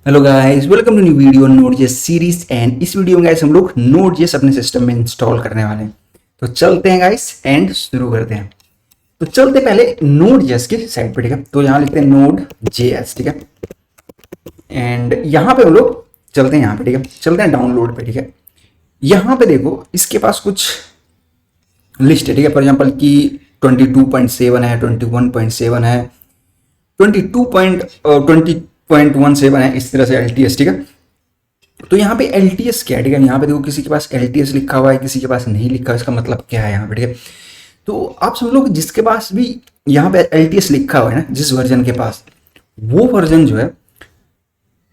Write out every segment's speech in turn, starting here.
Hello guys, welcome to new video Node JS series. And इस video में guys हम लोग नोड.जेएस अपने सिस्टम में इंस्टॉल करने वाले हैं। तो चलते हैं गाइस एंड शुरू करते हैं। तो चलते पहले नोड.जेएस की साइट पे, ठीक है। तो यहाँ लिखते हैं नोड.जेएस, ठीक है। एंड यहाँ पे हम लोग चलते हैं, यहाँ पे ठीक है, चलते हैं डाउनलोड पे, ठीक है। यहाँ पे देखो इसके पास कुछ लिस्ट है, ठीक है। फॉर एग्जाम्पल की 22.7 है, 21.7 है, 20.17 है, इस तरह से LTS, ठीक है। तो यहाँ पे LTS क्या है, ठीक है। यहाँ पे देखो किसी के पास LTS लिखा हुआ है, किसी के पास नहीं लिखा है, इसका मतलब क्या है यहाँ पे, ठीक है। तो आप सब लोग जिसके पास भी यहाँ पे LTS लिखा हुआ है ना, जिस वर्जन के पास, वो वर्जन जो है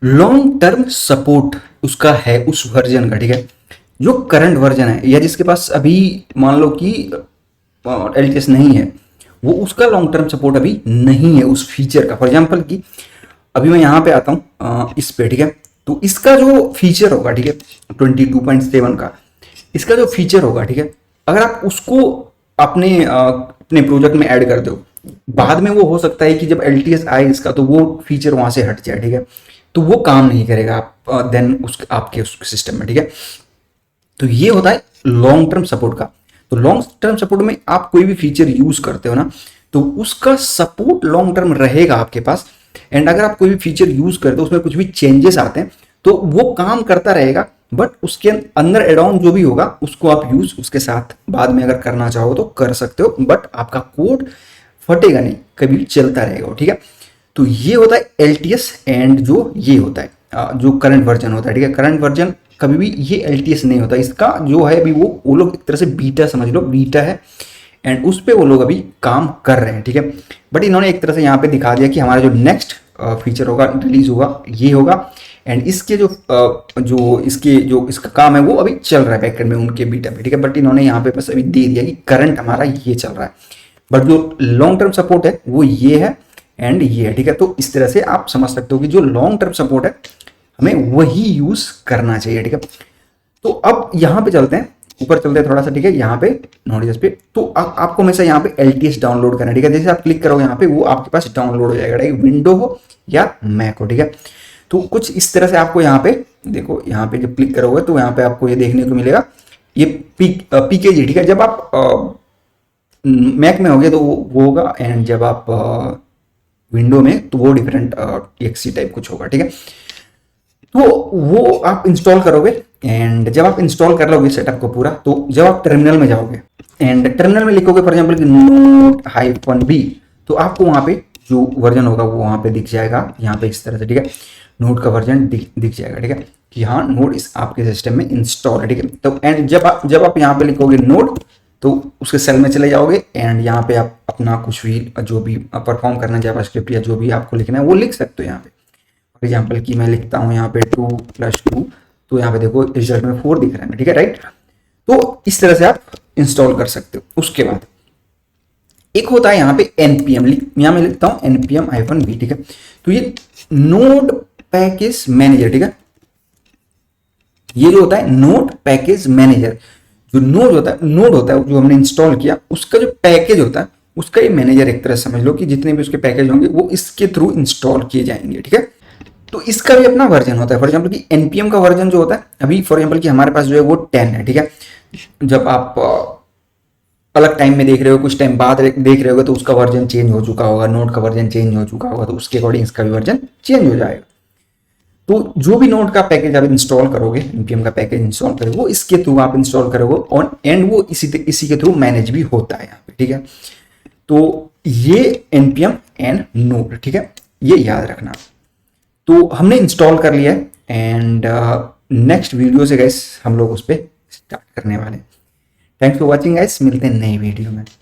लॉन्ग टर्म सपोर्ट उसका है, उस वर्जन का, ठीक है। जो करंट वर्जन है या जिसके पास अभी मान लो कि LTS नहीं है, वो उसका लॉन्ग टर्म सपोर्ट अभी नहीं है उस फीचर का। फॉर एग्जाम्पल की अभी मैं यहाँ पे आता हूँ इस पे, ठीक है। तो इसका जो फीचर होगा, ठीक है, 22.7 का इसका जो फीचर होगा, ठीक है, अगर आप उसको अपने प्रोजेक्ट में ऐड कर दो, बाद में वो हो सकता है कि जब LTS आए इसका तो वो फीचर वहां से हट जाए, ठीक है। तो वो काम नहीं करेगा आप देन आपके उस सिस्टम में, ठीक है। तो ये होता है लॉन्ग टर्म सपोर्ट का। तो लॉन्ग टर्म सपोर्ट में आप कोई भी फीचर यूज करते हो ना, तो उसका सपोर्ट लॉन्ग टर्म रहेगा आपके पास। एंड अगर आप कोई भी फीचर यूज करते हो उसमें कुछ भी चेंजेस आते हैं तो वो काम करता रहेगा, बट उसके अंदर एड ऑन जो भी होगा उसको आप यूज उसके साथ बाद में अगर करना चाहो तो कर सकते हो, बट आपका कोड फटेगा नहीं, कभी भी चलता रहेगा, ठीक है। तो ये होता है LTS। एंड जो ये होता है जो करंट वर्जन होता है, ठीक है। करंट वर्जन कभी भी ये LTS नहीं होता, इसका जो है अभी वो लोग एक तरह से बीटा समझ लो, बीटा है। एंड उस पे वो लोग अभी काम कर रहे हैं, ठीक है। बट इन्होंने एक तरह से यहाँ पे दिखा दिया कि हमारा जो नेक्स्ट फीचर होगा, रिलीज होगा, ये होगा। एंड इसके जो इसका काम है वो अभी चल रहा है बैकएंड में उनके बीटा पे, ठीक है। बट इन्होंने यहाँ पे बस अभी दे दिया कि करंट हमारा ये चल रहा है, बट जो लॉन्ग टर्म सपोर्ट है वो ये है एंड ये है, ठीक है। तो इस तरह से आप समझ सकते हो कि जो लॉन्ग टर्म सपोर्ट है हमें वही यूज करना चाहिए, ठीक है। तो अब यहाँ पे चलते हैं, ऊपर चलते हैं थोड़ा सा, ठीक है। यहाँ पे नोड.जेएस पे तो आपको हमेशा यहाँ पे LTS डाउनलोड करना है, ठीक है। जैसे आप क्लिक करोगे यहाँ पे वो आपके पास डाउनलोड हो जाएगा, ठीक है, विंडो हो या मैक हो, ठीक है। तो कुछ इस तरह से आपको यहाँ पे देखो, यहाँ पे जब क्लिक करोगे तो यहाँ पे आपको ये देखने को मिलेगा, ये PKG, ठीक है। जब आप मैक में होगे तो वो होगा, एंड जब आप विंडो में तो वो डिफरेंट EXE टाइप कुछ होगा, ठीक है। तो वो आप इंस्टॉल करोगे। एंड जब आप इंस्टॉल कर लोगे सेटअप को पूरा, तो जब आप टर्मिनल में जाओगे एंड टर्मिनल में लिखोगे फॉर एग्जाम्पल कि नोड-b, तो आपको वहां पे जो वर्जन होगा वो वहां पे दिख जाएगा, यहाँ पे इस तरह से, ठीक है। नोड का वर्जन दिख जाएगा, ठीक है, कि हाँ नोड इस आपके सिस्टम में इंस्टॉल है, ठीक है। तो एंड जब आप यहाँ पे लिखोगे नोड, तो उसके सेल में चले जाओगे एंड यहाँ पे आप अपना कुछ भी जो भी परफॉर्म करना है, जावास्क्रिप्ट या जो भी आपको लिखना है वो लिख सकते हो यहाँ पे। फॉर एग्जाम्पल की मैं लिखता हूँ यहाँ पे 2+2, तो यहाँ पे देखो रिजल्ट में 4 दिख रहा है, ठीक है, राइट। तो इस तरह से आप इंस्टॉल कर सकते हो। उसके बाद एक होता है यहाँ पे npm, यहाँ मैं लिखता हूँ npm-v, ठीक है। तो ये नोड पैकेज मैनेजर, ठीक है। ये जो होता है नोड पैकेज मैनेजर, जो नोड होता है जो हमने इंस्टॉल किया उसका जो पैकेज होता है उसका ये मैनेजर, एक तरह से समझ लो कि जितने भी उसके पैकेज होंगे वो इसके थ्रू इंस्टॉल किए जाएंगे, ठीक है। तो इसका भी अपना वर्जन होता है। फॉर एग्जाम्पल की npm का वर्जन जो होता है अभी फॉर एग्जाम्पल की हमारे पास जो है वो 10 है, ठीक है। जब आप अलग टाइम में देख रहे हो, कुछ टाइम बाद देख रहे हो तो उसका वर्जन चेंज हो चुका होगा, नोड का वर्जन चेंज हो चुका होगा, तो उसके अकॉर्डिंग इसका भी वर्जन चेंज हो जाएगा। तो जो भी नोड का पैकेज आप इंस्टॉल करोगे, npm का पैकेज इंस्टॉल करोगे, वो इसके थ्रू आप इंस्टॉल करोगे और एंड वो इसी के थ्रू मैनेज भी होता है यहाँ पे, ठीक है। तो ये npm एंड नोड, ठीक है, ये याद रखना। तो हमने इंस्टॉल कर लिया है एंड नेक्स्ट वीडियो से गाइस हम लोग उस पर स्टार्ट करने वाले हैं। थैंक्स फॉर वॉचिंग गाइस, मिलते हैं नई वीडियो में।